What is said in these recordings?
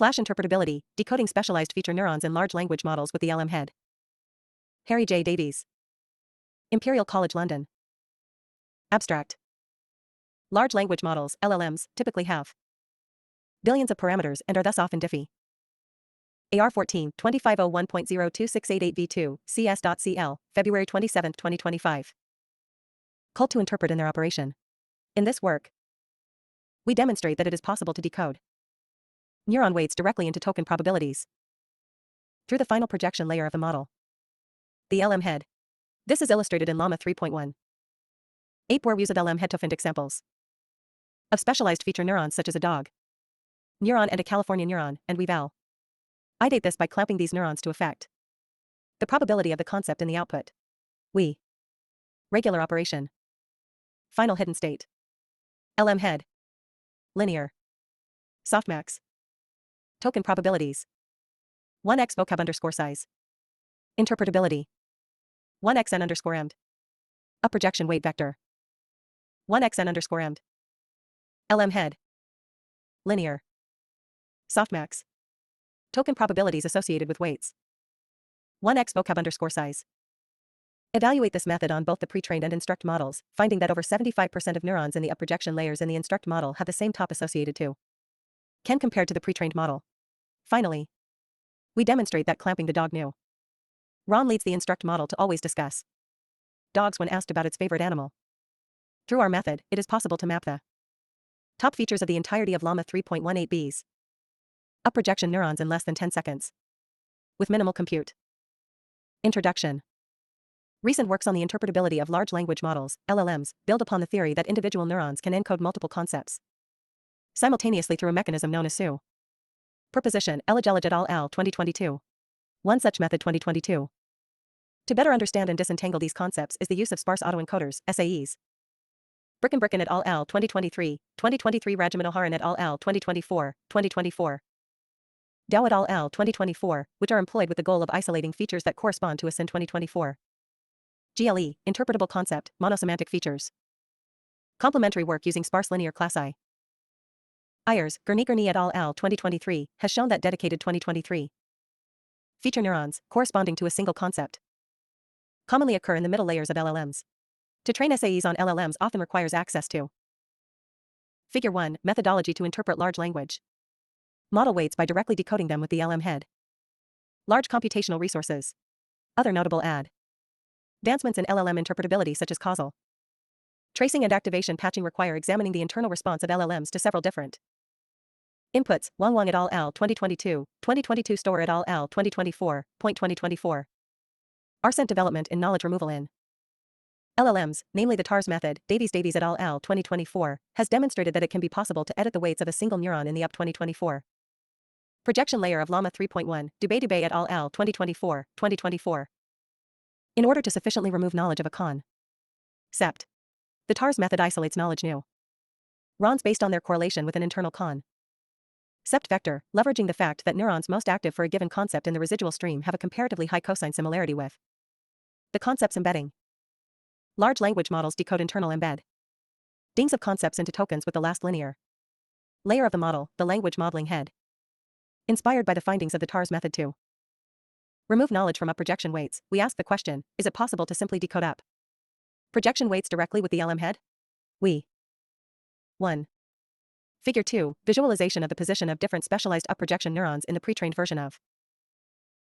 Flash Interpretability, Decoding Specialized Feature Neurons in Large Language Models with the LM Head. Harry J. Davies. Imperial College London. Abstract. Large language models, LLMs, typically have billions of parameters and are thus often diffy. AR14, 2501.02688v2, cs.cl, February 27, 2025. Called to interpret in their operation. In this work, we demonstrate that it is possible to decode neuron weights directly into token probabilities through the final projection layer of the model, the LM head. This is illustrated in Llama 3.1. 8 where we use LM head to find examples of specialized feature neurons such as a dog neuron and a California neuron, and we validate this by clamping these neurons to affect the probability of the concept in the output. We regular operation. Final hidden state. LM head. Linear. Softmax. Token probabilities. 1x vocab underscore size. Interpretability. 1xn underscore md. A projection weight vector. 1xn underscore md. LM head. Linear. Softmax. Token probabilities associated with weights. 1x vocab underscore size. Evaluate this method on both the pre-trained and instruct models, finding that over 75% of neurons in the up projection layers in the instruct model have the same top associated to Ken compared to the pre-trained model. Finally, we demonstrate that clamping the dog new Ron leads the instruct model to always discuss dogs when asked about its favorite animal. Through our method, it is possible to map the top features of the entirety of Llama 3.18b's up projection neurons in less than 10 seconds. With minimal compute. Introduction. Recent works on the interpretability of large language models, LLMs, build upon the theory that individual neurons can encode multiple concepts simultaneously through a mechanism known as SU. Proposition, Elijelig et al. 2022. One such method 2022. To better understand and disentangle these concepts is the use of sparse autoencoders, SAEs. Brickenbricken et al. 2023, 2023 Rajamanoharan et al. 2024, 2024. Dow et al. 2024, which are employed with the goal of isolating features that correspond to a SIN 2024. GLE, interpretable concept, monosemantic features. Complementary work using sparse linear classi. Ayers, Gurney et al. 2023, has shown that dedicated 2023 feature neurons, corresponding to a single concept, commonly occur in the middle layers of LLMs. To train SAEs on LLMs often requires access to Figure 1, methodology to interpret large language model weights by directly decoding them with the LM head. Large computational resources. Other notable advancements in LLM interpretability such as causal tracing and activation patching require examining the internal response of LLMs to several different inputs. Wang et al. 2022, 2022 Storer et al. 2024, point 2024. Arsent development in knowledge removal in LLMs, namely the TARS method, Davies et al. 2024, has demonstrated that it can be possible to edit the weights of a single neuron in the UP 2024 projection layer of Llama 3.1, Dubé et al. 2024, 2024. In order to sufficiently remove knowledge of a concept, the TARS method isolates knowledge neurons based on their correlation with an internal concept vector, leveraging the fact that neurons most active for a given concept in the residual stream have a comparatively high cosine similarity with the concepts embedding. Large language models decode internal embeddings of concepts into tokens with the last linear layer of the model, the language modeling head. Inspired by the findings of the TARS method to remove knowledge from up projection weights, we ask the question, is it possible to simply decode up projection weights directly with the LM head? 1. Figure 2, visualization of the position of different specialized up projection neurons in the pre-trained version of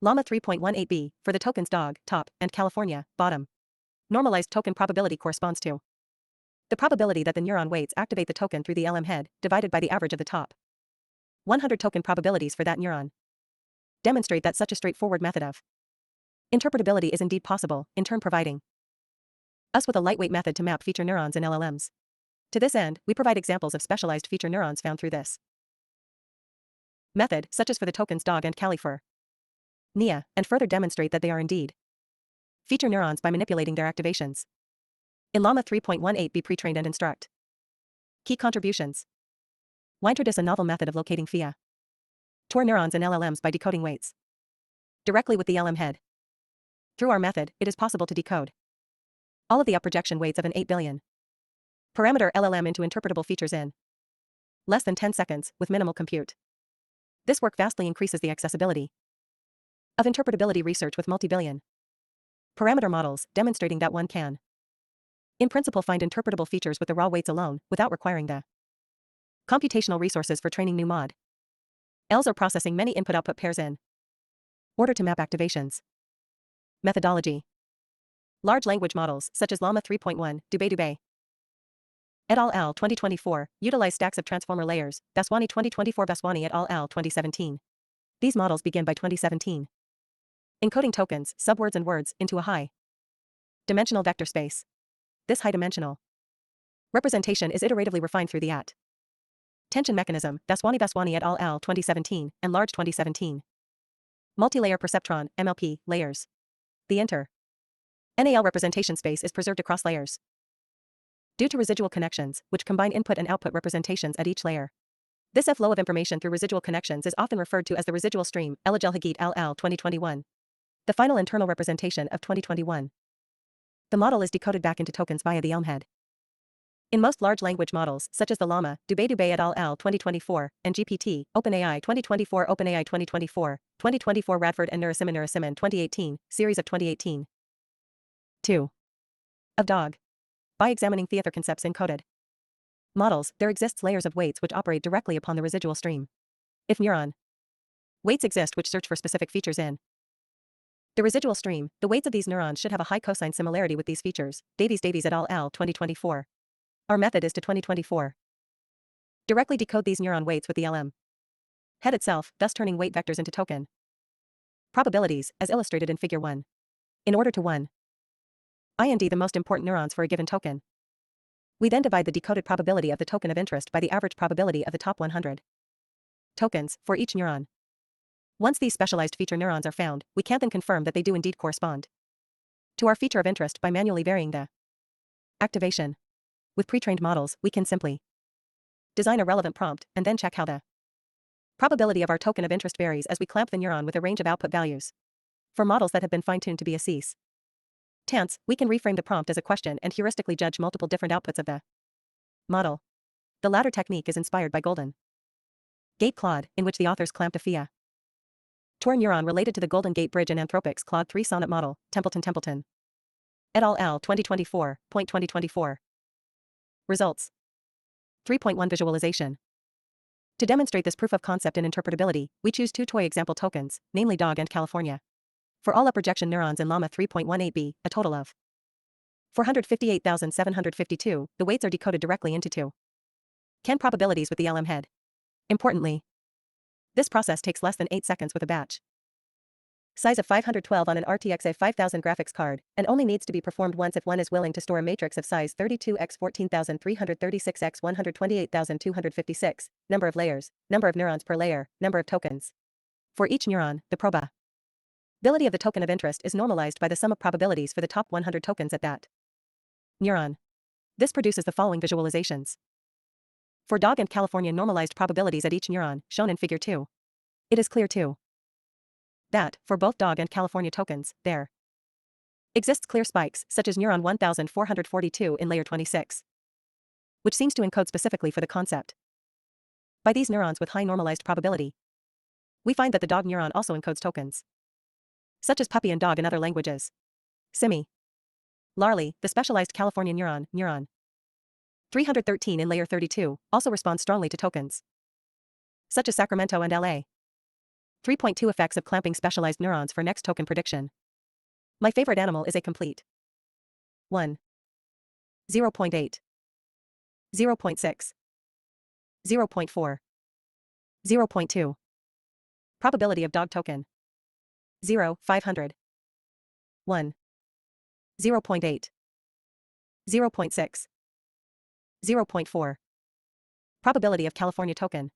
Llama 3.18b, for the tokens dog, top, and California, bottom. Normalized token probability corresponds to the probability that the neuron weights activate the token through the LM head, divided by the average of the top 100 token probabilities for that neuron. Demonstrate that such a straightforward method of interpretability is indeed possible, in turn providing us with a lightweight method to map feature neurons in LLMs. To this end, we provide examples of specialized feature neurons found through this method, such as for the tokens dog and Cali for NIA, and further demonstrate that they are indeed feature neurons by manipulating their activations. In Llama 3.18b pre-trained and instruct. Key contributions. We introduce a novel method of locating FIA TOR neurons in LLMs by decoding weights directly with the LM head. Through our method, it is possible to decode all of the up projection weights of an 8 billion parameter LLM into interpretable features in less than 10 seconds with minimal compute. This work vastly increases the accessibility of interpretability research with multi-billion parameter models, demonstrating that one can, in principle, find interpretable features with the raw weights alone, without requiring the computational resources for training new mod Ls or processing many input-output pairs in order to map activations. Methodology. Large language models, such as Llama 3.1, Dubé et al. 2024, utilize stacks of transformer layers, Baswani 2024, Baswani et al. 2017. These models begin by 2017. Encoding tokens, subwords and words, into a high-dimensional vector space. This high-dimensional representation is iteratively refined through the attention mechanism, Baswani et al. 2017, and Large 2017. Multi-layer perceptron, MLP, layers. The inter-NAL representation space is preserved across layers due to residual connections, which combine input and output representations at each layer. This flow of information through residual connections is often referred to as the residual stream, Elagelhagit al. 2021. The final internal representation of 2021. The model is decoded back into tokens via the Elm head. In most large language models, such as the Llama, Dubé et al. 2024, and GPT, OpenAI 2024, OpenAI 2024, 2024 Radford and Narasimhan 2018, series of 2018. 2. Of dog. By examining theater concepts encoded models, there exists layers of weights which operate directly upon the residual stream. If neuron weights exist which search for specific features in the residual stream, the weights of these neurons should have a high cosine similarity with these features. Davies et al. 2024. Our method is to 2024. Directly decode these neuron weights with the LM head itself, thus turning weight vectors into token probabilities, as illustrated in Figure 1. In order to 1. IND the most important neurons for a given token. We then divide the decoded probability of the token of interest by the average probability of the top 100 tokens for each neuron. Once these specialized feature neurons are found, we can then confirm that they do indeed correspond to our feature of interest by manually varying the activation. With pre-trained models, we can simply design a relevant prompt and then check how the probability of our token of interest varies as we clamp the neuron with a range of output values. For models that have been fine-tuned to be a tense, we can reframe the prompt as a question and heuristically judge multiple different outputs of the model. The latter technique is inspired by Golden Gate Claude, in which the authors clamped a FIA Tor neuron related to the Golden Gate Bridge in Anthropic's Claude 3 Sonnet model, Templeton et al. 2024, point 2024. Results. 3.1 Visualization. To demonstrate this proof of concept in interpretability, we choose two toy example tokens, namely dog and California. For all projection neurons in Llama 3.18b, a total of 458,752, the weights are decoded directly into 2 CAN probabilities with the LM head. Importantly, this process takes less than 8 seconds with a batch size of 512 on an RTX 5000 graphics card, and only needs to be performed once if one is willing to store a matrix of size 32 x 14,336 x 128,256, number of layers, number of neurons per layer, number of tokens. For each neuron, the probability of the token of interest is normalized by the sum of probabilities for the top 100 tokens at that neuron. This produces the following visualizations. For dog and California normalized probabilities at each neuron, shown in Figure 2. It is clear too that, for both dog and California tokens, there exists clear spikes, such as neuron 1442 in layer 26, which seems to encode specifically for the concept. By these neurons with high normalized probability, we find that the dog neuron also encodes tokens, such as puppy and dog in other languages. Similarly, the specialized California neuron 313 in layer 32, also responds strongly to tokens, such as Sacramento and LA. 3.2 Effects of clamping specialized neurons for next token prediction. My favorite animal is a complete 1. 0.8. 0.6. 0.4. 0.2. Probability of dog token. 0, 500. 1. 0.8. 0.6. 0.4. Probability of California token.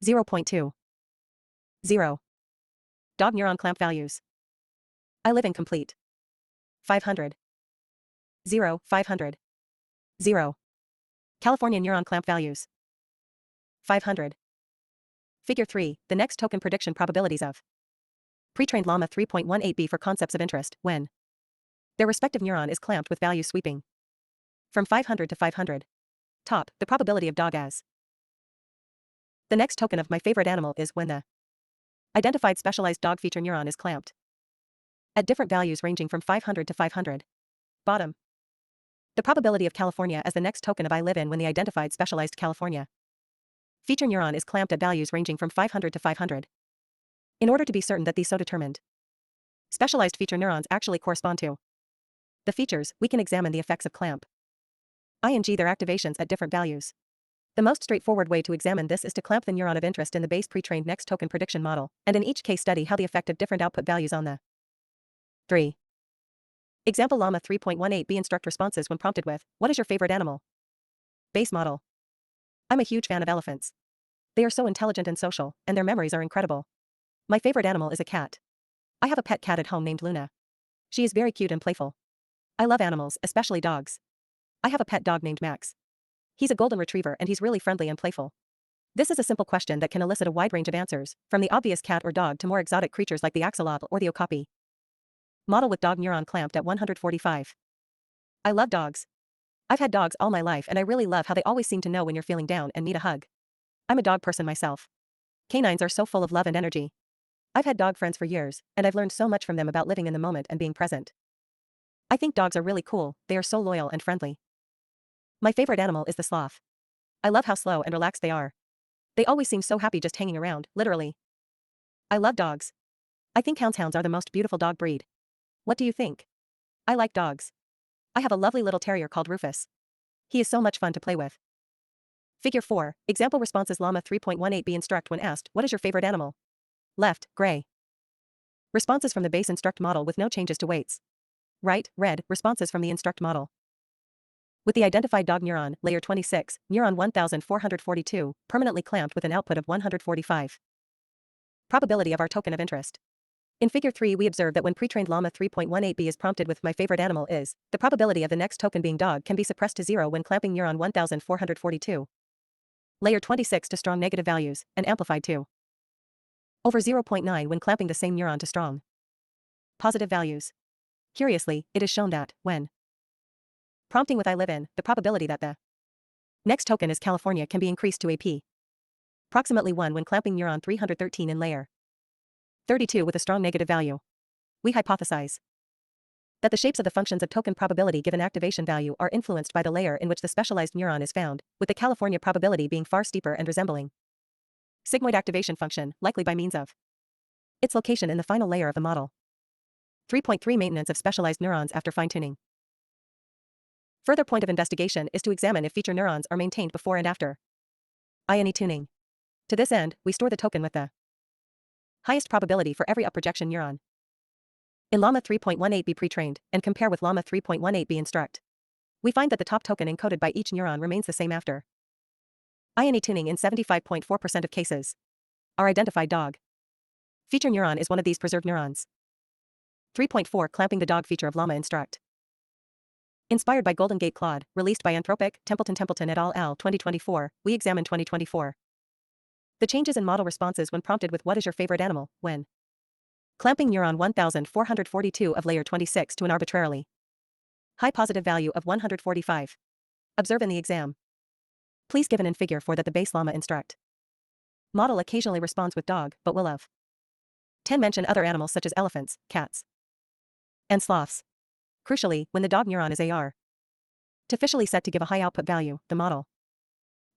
0.2. 0. Dog neuron clamp values. I live in complete 500. 0, 500. 0. California neuron clamp values. 500. Figure 3, the next token prediction probabilities of pre-trained Llama 3.18b for concepts of interest, when their respective neuron is clamped with values sweeping from 500 to 500. Top, the probability of dog as The next token of my favorite animal is when the identified specialized dog feature neuron is clamped at different values ranging from 500 to 500. Bottom. The probability of California as the next token of I live in when the identified specialized California feature neuron is clamped at values ranging from 500 to 500. In order to be certain that these so determined specialized feature neurons actually correspond to the features, we can examine the effects of clamp ing their activations at different values. The most straightforward way to examine this is to clamp the neuron of interest in the base pre-trained next token prediction model, and in each case study how the effect of different output values on the 3. Example Llama 3.18b instruct responses when prompted with, what is your favorite animal? Base model. I'm a huge fan of elephants. They are so intelligent and social, and their memories are incredible. My favorite animal is a cat. I have a pet cat at home named Luna. She is very cute and playful. I love animals, especially dogs. I have a pet dog named Max. He's a golden retriever and he's really friendly and playful. This is a simple question that can elicit a wide range of answers, from the obvious cat or dog to more exotic creatures like the axolotl or the okapi. Model with dog neuron clamped at 145. I love dogs. I've had dogs all my life and I really love how they always seem to know when you're feeling down and need a hug. I'm a dog person myself. Canines are so full of love and energy. I've had dog friends for years, and I've learned so much from them about living in the moment and being present. I think dogs are really cool, they are so loyal and friendly. My favorite animal is the sloth. I love how slow and relaxed they are. They always seem so happy just hanging around, literally. I love dogs. I think hounds are the most beautiful dog breed. What do you think? I like dogs. I have a lovely little terrier called Rufus. He is so much fun to play with. Figure 4, example responses Llama 3.18b instruct when asked, what is your favorite animal? Left, gray. Responses from the base instruct model with no changes to weights. Right, red, responses from the instruct model. With the identified dog neuron, layer 26, neuron 1442, permanently clamped with an output of 145. Probability of our token of interest. In figure 3 we observe that when pre-trained Llama 3.18b is prompted with my favorite animal is, the probability of the next token being dog can be suppressed to 0 when clamping neuron 1442. Layer 26 to strong negative values, and amplified to over 0.9 when clamping the same neuron to strong positive values. Curiously, it is shown that, when prompting with I live in, the probability that the next token is California can be increased to AP. Approximately 1 when clamping neuron 313 in layer 32 with a strong negative value. We hypothesize that the shapes of the functions of token probability given activation value are influenced by the layer in which the specialized neuron is found, with the California probability being far steeper and resembling sigmoid activation function, likely by means of its location in the final layer of the model. 3.3 Maintenance of specialized neurons after fine-tuning. Further point of investigation is to examine if feature neurons are maintained before and after INE tuning. To this end, we store the token with the highest probability for every up projection neuron in Llama 3.18b pre-trained, and compare with Llama 3.18b instruct. We find that the top token encoded by each neuron remains the same after INE tuning in 75.4% of cases. Our identified dog feature neuron is one of these preserved neurons. 3.4 Clamping the dog feature of Llama instruct. Inspired by Golden Gate Claude, released by Anthropic, Templeton et al. 2024, we examine 2024. The changes in model responses when prompted with what is your favorite animal, when clamping neuron 1442 of layer 26 to an arbitrarily high positive value of 145. Observe in the exam. Please given in figure 4 that the base Llama instruct model occasionally responds with dog, but will of 10 mention other animals such as elephants, cats, and sloths. Crucially, when the dog neuron is artificially set to give a high output value, the model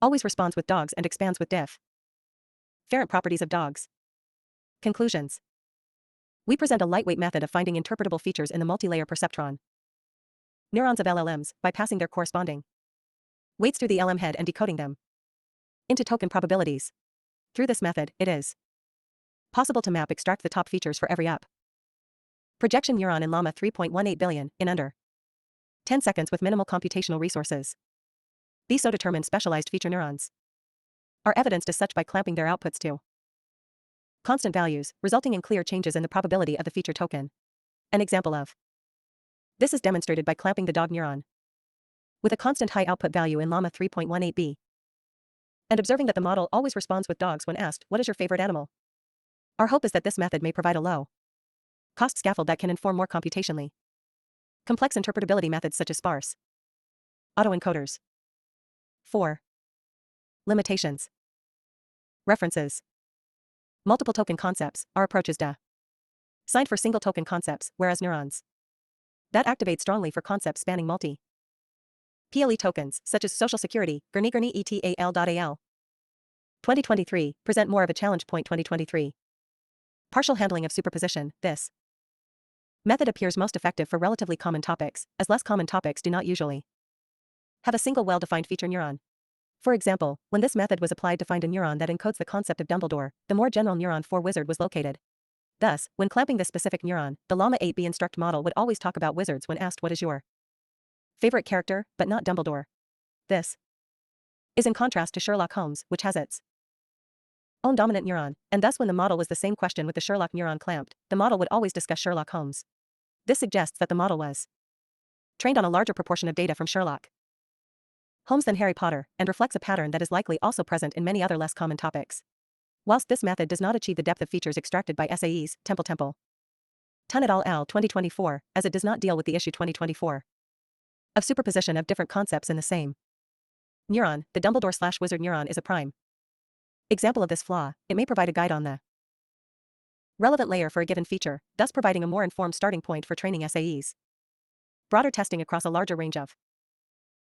always responds with dogs and expands with different properties of dogs. Conclusions. We present a lightweight method of finding interpretable features in the multi-layer perceptron neurons of LLMs by passing their corresponding weights through the LM head and decoding them into token probabilities. Through this method, it is possible to extract the top features for every up projection neuron in Llama 3.18 billion in under 10 seconds with minimal computational resources. These so determined specialized feature neurons are evidenced as such by clamping their outputs to constant values, resulting in clear changes in the probability of the feature token. An example of this is demonstrated by clamping the dog neuron with a constant high output value in Llama 3.18b and observing that the model always responds with dogs when asked, what is your favorite animal? Our hope is that this method may provide a low cost scaffold that can inform more computationally complex interpretability methods such as sparse autoencoders. 4. Limitations. References. Multiple token concepts, our approach is signed for single token concepts, whereas neurons that activate strongly for concepts spanning multi PLE tokens, such as social security, gurney etal.al. 2023, present more of a challenge. Point 2023. Partial handling of superposition. This method appears most effective for relatively common topics, as less common topics do not usually have a single well-defined feature neuron. For example, when this method was applied to find a neuron that encodes the concept of Dumbledore, the more general neuron for wizard was located. Thus, when clamping this specific neuron, the Llama 8B instruct model would always talk about wizards when asked what is your favorite character, but not Dumbledore. This is in contrast to Sherlock Holmes, which has its own dominant neuron, and thus when the model was the same question with the Sherlock neuron clamped, the model would always discuss Sherlock Holmes. This suggests that the model was trained on a larger proportion of data from Sherlock Holmes than Harry Potter, and reflects a pattern that is likely also present in many other less common topics. Whilst this method does not achieve the depth of features extracted by SAEs, Temple, Tun et al. 2024, as it does not deal with the issue 2024 of superposition of different concepts in the same neuron, the Dumbledore/wizard neuron is a prime example of this flaw. It may provide a guide on the relevant layer for a given feature, thus providing a more informed starting point for training SAEs. Broader testing across a larger range of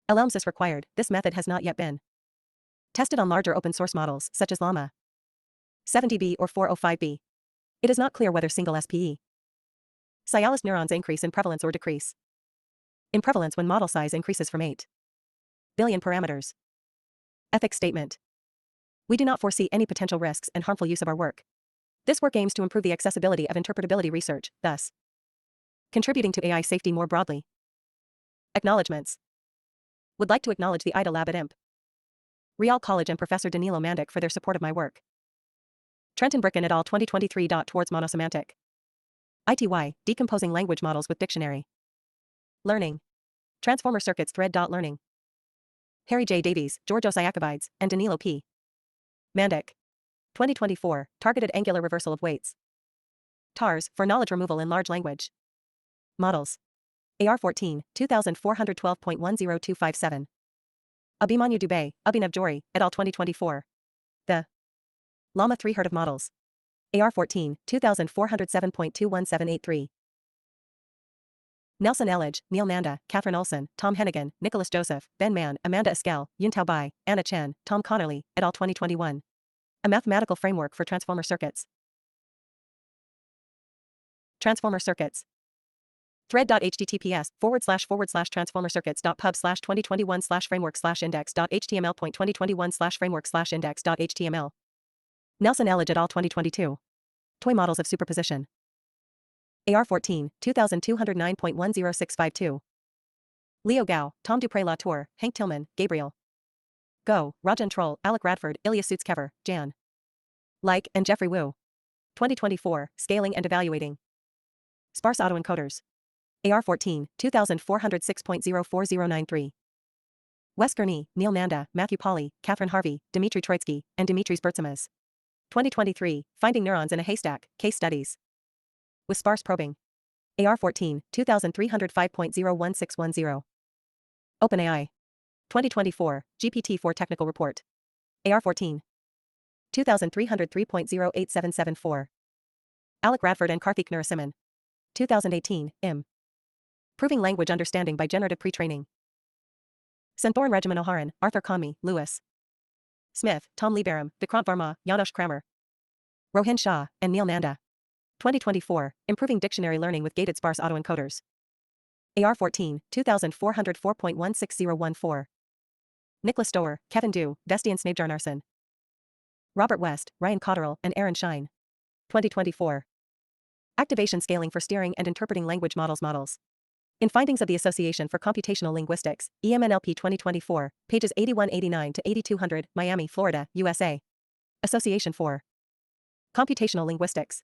LLMs is required. This method has not yet been tested on larger open source models, such as Llama 70B or 405B. It is not clear whether single SPE Cialis neurons increase in prevalence or decrease in prevalence when model size increases from 8 billion parameters. Ethics statement. We do not foresee any potential risks and harmful use of our work. This work aims to improve the accessibility of interpretability research, thus contributing to AI safety more broadly. Acknowledgements. Would like to acknowledge the IDA Lab at IMP, Real College and Professor Danilo Mandic for their support of my work. Trenton Bricken et al. 2023. Towards monosemantic ITY, decomposing language models with dictionary learning. Transformer circuits thread. Learning. Harry J. Davies, Georgios Iacobides, and Danilo P. Mandic. 2024, targeted angular reversal of weights. TARS, for knowledge removal in large language models. AR14, 2412.10257. Abhimanyu Dubey, Abhinav Jori, et al. 2024. The Llama 3 herd of models. AR14, 2407.21783. Nelson Elledge, Neil Nanda, Catherine Olson, Tom Hennigan, Nicholas Joseph, Ben Mann, Amanda Eskel, Yuntao Bai, Anna Chen, Tom Connerly, et al. 2021. A mathematical framework for transformer circuits. Transformer circuits. thread.https://transformer-circuits.pub/2021/framework/index.html.framework/index.html. Nelson Elledge et al. 2022. Toy models of superposition. AR14, 2209.10652. Leo Gao, Tom Dupré-Latour, Hank Tillman, Gabriel Go, Rajan Troll, Alec Radford, Ilya Sutskever, Jan Like, and Jeffrey Wu. 2024, Scaling and Evaluating Sparse Autoencoders. AR14, 2406.04093. Wes Gurney, Neil Nanda, Matthew Pauly, Catherine Harvey, Dmitry Troitsky, and Dimitris Bertsimas. 2023, Finding Neurons in a Haystack, Case Studies. With Sparse Probing. AR14, 2305.01610. OpenAI. 2024, GPT-4 Technical Report. AR14. 2303.08774. Alec Radford and Karthik Narasimhan. 2018, IM. Proving Language Understanding by Generative Pre-Training. Santhorn Regimen O'Haran, Arthur Kami, Lewis Smith, Tom Lieberham, Vikrant Varma, Janos Kramer, Rohin Shah, and Neil Nanda. 2024, Improving Dictionary Learning with Gated Sparse Autoencoders. AR14, 2404.16014. Nicholas Stower, Kevin Du, Vestian Snabjarnarson, Robert West, Ryan Cotterill, and Aaron Shine. 2024. Activation Scaling for Steering and Interpreting Language Models. In Findings of the Association for Computational Linguistics, EMNLP 2024, pages 8189 to 8200, Miami, Florida, USA. Association for Computational Linguistics.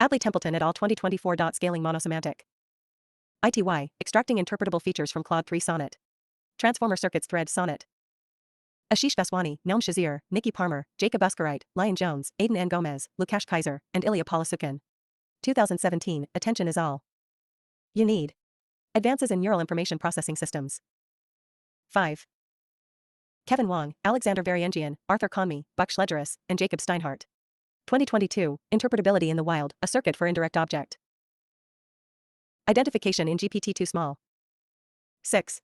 Adley Templeton et al. 2024. Scaling Monosemantic ITY, Extracting Interpretable Features from Claude 3 Sonnet. Transformer Circuits Thread Sonnet. Ashish Vaswani, Noam Shazir, Nikki Palmer, Jacob Uskerite, Lion Jones, Aidan N. Gomez, Lukash Kaiser, and Ilya Polasukin. 2017, Attention is all you need. Advances in Neural Information Processing Systems. 5. Kevin Wong, Alexander Variangian, Arthur Conmy, Buck Schledgeris, and Jacob Steinhardt. 2022, Interpretability in the Wild, a Circuit for Indirect Object. Identification in GPT too small. 6.